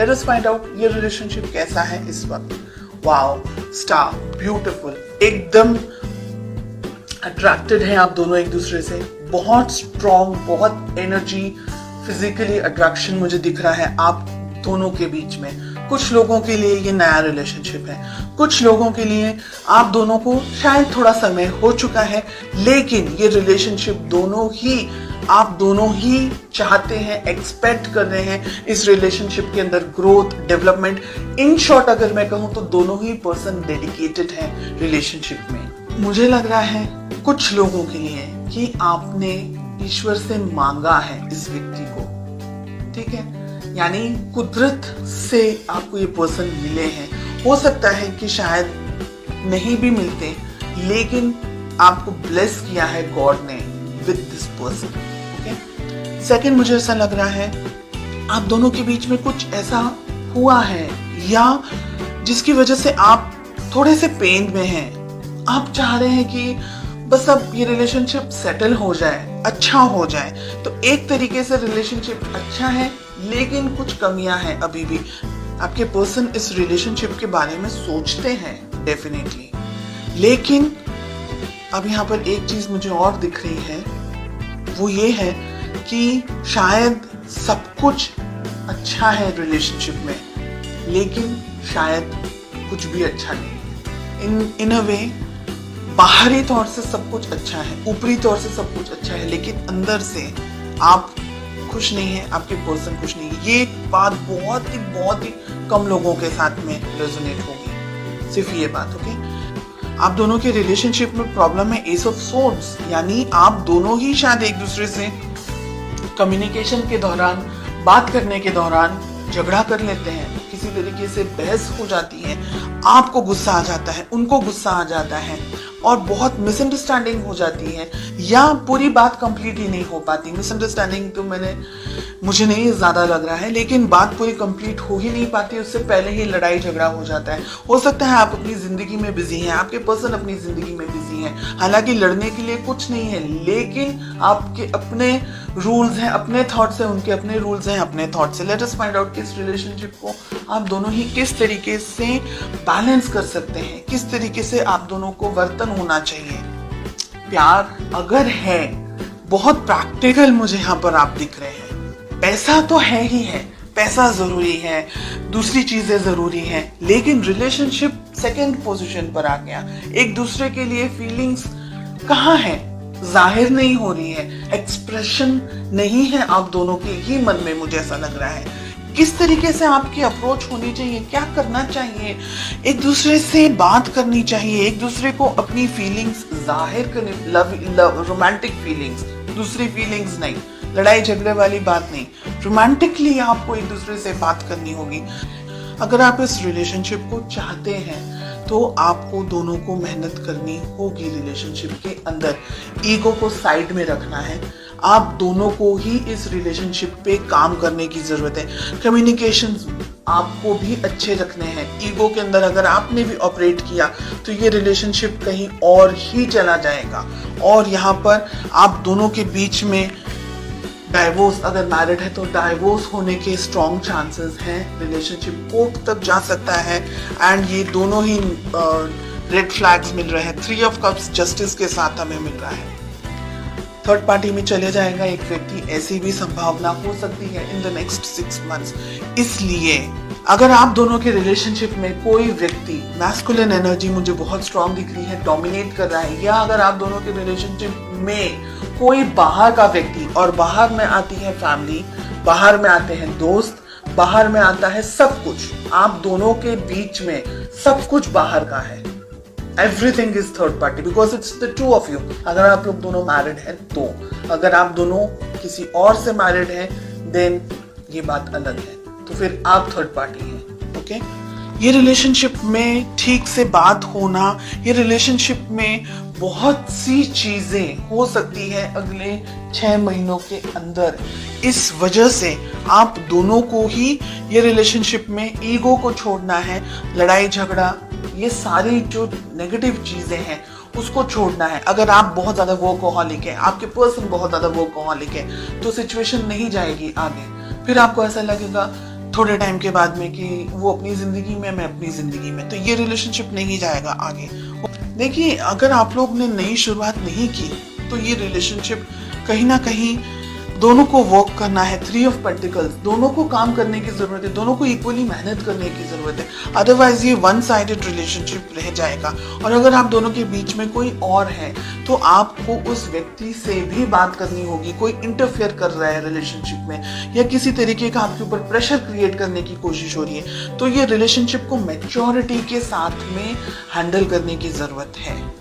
Let us find out ये relationship कैसा है इस वक्त। वाओ, स्टार, ब्यूटीफुल, एकदम अट्रैक्टेड हैं आप दोनों एक दूसरे से, बहुत स्ट्रॉन्ग, बहुत एनर्जी, फिजिकली अट्रैक्शन मुझे दिख रहा है आप दोनों के बीच में। कुछ लोगों के लिए ये नया रिलेशनशिप है, कुछ लोगों के लिए आप दोनों को शायद थोड़ा समय हो चुका है, लेकिन ये रिलेशनशिप आप दोनों ही चाहते हैं, एक्सपेक्ट कर रहे हैं इस रिलेशनशिप के अंदर ग्रोथ, डेवलपमेंट। इन शॉर्ट अगर मैं कहूं तो दोनों ही पर्सन डेडिकेटेड हैं रिलेशनशिप में। मुझे लग रहा है कुछ लोगों के लिए कि आपने ईश्वर से मांगा है इस व्यक्ति को, ठीक है, यानी कुदरत से आपको ये पर्सन मिले हैं। हो सकता है कि शायद नहीं भी मिलते, लेकिन आपको ब्लेस किया है गॉड ने with this person. Okay, second, मुझे ऐसा लग रहा है आप दोनों के बीच में कुछ ऐसा हुआ है या जिसकी वजह से आप थोड़े से पेन में हैं। आप चाह रहे हैं कि बस अब ये रिलेशनशिप सेटल हो जाए, अच्छा हो जाए। तो एक तरीके से रिलेशनशिप अच्छा है, लेकिन कुछ कमियां हैं अभी भी। आपके पर्सन इस रिलेशनशिप के बारे में सोचते हैं डेफिनेटली, लेकिन अब यहाँ पर एक चीज मुझे और दिख रही है, वो ये है कि शायद सब कुछ अच्छा है रिलेशनशिप में, लेकिन शायद कुछ भी अच्छा नहीं। इन अ वे बाहरी तौर से सब कुछ अच्छा है, ऊपरी तौर से सब कुछ अच्छा है, लेकिन अंदर से आप खुश नहीं है, आपके पर्सन खुश नहीं है। ये बात बहुत ही कम लोगों के साथ में रेजोनेट होगी, सिर्फ ये बात। ओके, आप दोनों के रिलेशनशिप में प्रॉब्लम है एस ऑफ सोर्ड्स, यानी आप दोनों ही शायद एक दूसरे से कम्युनिकेशन के दौरान, बात करने के दौरान झगड़ा कर लेते हैं, किसी तरीके से बहस हो जाती है, आपको गुस्सा आ जाता है, उनको गुस्सा आ जाता है और बहुत मिसअंडरस्टैंडिंग हो जाती है, या पूरी बात कंप्लीट ही नहीं हो पाती। मिसअंडरस्टैंडिंग तो मुझे नहीं ज्यादा लग रहा है, लेकिन बात पूरी कंप्लीट हो ही नहीं पाती, उससे पहले ही लड़ाई झगड़ा हो जाता है। हो सकता है आप अपनी जिंदगी में बिजी हैं, आपके पर्सन अपनी जिंदगी में बिजी हैं, हालांकि लड़ने के लिए कुछ नहीं है, लेकिन आपके अपने रूल्स हैं, अपने थॉट्स हैं, उनके अपने रूल्स हैं, अपने थॉट्स हैं। लेट अस फाइंड आउट कि इस रिलेशनशिप को आप दोनों ही किस तरीके से बैलेंस कर सकते हैं, किस तरीके से आप दोनों को वर्तन होना चाहिए। प्यार अगर है, बहुत प्रैक्टिकल मुझे यहाँ पर आप दिख रहे हैं। पैसा तो है ही है, पैसा जरूरी है, दूसरी चीजें जरूरी हैं, लेकिन रिलेशनशिप सेकंड पोजीशन पर आ गया। एक दूसरे के लिए फीलिंग्स कहाँ है, जाहिर नहीं हो रही है, एक्सप्रेशन नहीं है आप दोनों के ही मन में, मुझे ऐसा लग रहा है। किस तरीके से आपकी अप्रोच होनी चाहिए, क्या करना चाहिए, एक दूसरे से बात करनी चाहिए, एक दूसरे को अपनी फीलिंग्स जाहिर करनी, लव रोमांटिक फीलिंग्स, दूसरी फीलिंग्स नहीं, लड़ाई झगड़े वाली बात नहीं, रोमांटिकली आपको एक दूसरे से बात करनी होगी। अगर आप इस रिलेशनशिप को चाहते हैं तो आपको दोनों को मेहनत करनी होगी रिलेशनशिप के अंदर। ईगो को साइड में रखना है, आप दोनों को ही इस रिलेशनशिप पे काम करने की जरूरत है। कम्युनिकेशन आपको भी अच्छे रखने हैं। ईगो के अंदर अगर आपने भी ऑपरेट किया तो ये रिलेशनशिप कहीं और ही चला जाएगा, और यहाँ पर आप दोनों के बीच में डाइवोर्स, अगर मैरिड है तो डाइवोर्स होने के स्ट्रॉन्ग चांसेस हैं, रिलेशनशिप कोर्ट तक जा सकता है। एंड ये दोनों ही रेड फ्लैग्स मिल रहे हैं, 3 ऑफ कप्स जस्टिस के साथ हमें मिल रहा है। थर्ड पार्टी में चले जाएगा एक व्यक्ति, ऐसी भी संभावना हो सकती है इन द नेक्स्ट 6 मंथ्स। इसलिए अगर आप दोनों के रिलेशनशिप में कोई व्यक्ति, मैस्कुलिन एनर्जी मुझे बहुत स्ट्रॉन्ग दिख रही है, डोमिनेट कर रहा है, या अगर आप दोनों के रिलेशनशिप में कोई बाहर का व्यक्ति, और बाहर में आती है फैमिली, बाहर में आते हैं दोस्त, बाहर में आता है सब कुछ, आप दोनों के बीच में सब कुछ बाहर का है, everything is third party because it's the two of you. अगर आप लोग दोनों मैरिड हैं तो, अगर आप दोनों किसी और से मैरिड हैं देन ये बात अलग है, तो फिर आप थर्ड पार्टी हैं। ओके, ये रिलेशनशिप में ठीक से बात होना, ये रिलेशनशिप में बहुत सी चीजें हो सकती है अगले 6 महीनों के अंदर। इस वजह से आप दोनों को ही ये रिलेशनशिप में ईगो को छोड़ना है, लड़ाई झगड़ा, ये सारी जो नेगेटिव चीजें हैं उसको छोड़ना है। अगर आप बहुत ज्यादा वर्कहॉलिक है, आपके पर्सन बहुत ज्यादा वर्कहॉलिक है, तो सिचुएशन नहीं जाएगी आगे। फिर आपको ऐसा लगेगा थोड़े टाइम के बाद में कि वो अपनी जिंदगी में, मैं अपनी जिंदगी में, तो ये रिलेशनशिप नहीं जाएगा आगे। देखिए, अगर आप लोग ने नई शुरुआत नहीं की तो ये रिलेशनशिप कहीं ना कहीं दोनों को वर्क करना है। 3 ऑफ पेंटिकल्स, दोनों को काम करने की जरूरत है, दोनों को इक्वली मेहनत करने की जरूरत है, अदरवाइज ये वन साइडेड रिलेशनशिप रह जाएगा। और अगर आप दोनों के बीच में कोई और है तो आपको उस व्यक्ति से भी बात करनी होगी। कोई इंटरफेयर कर रहा है रिलेशनशिप में या किसी तरीके का आपके ऊपर प्रेशर क्रिएट करने की कोशिश हो रही है, तो ये रिलेशनशिप को मैच्योरिटी के साथ में हैंडल करने की जरूरत है।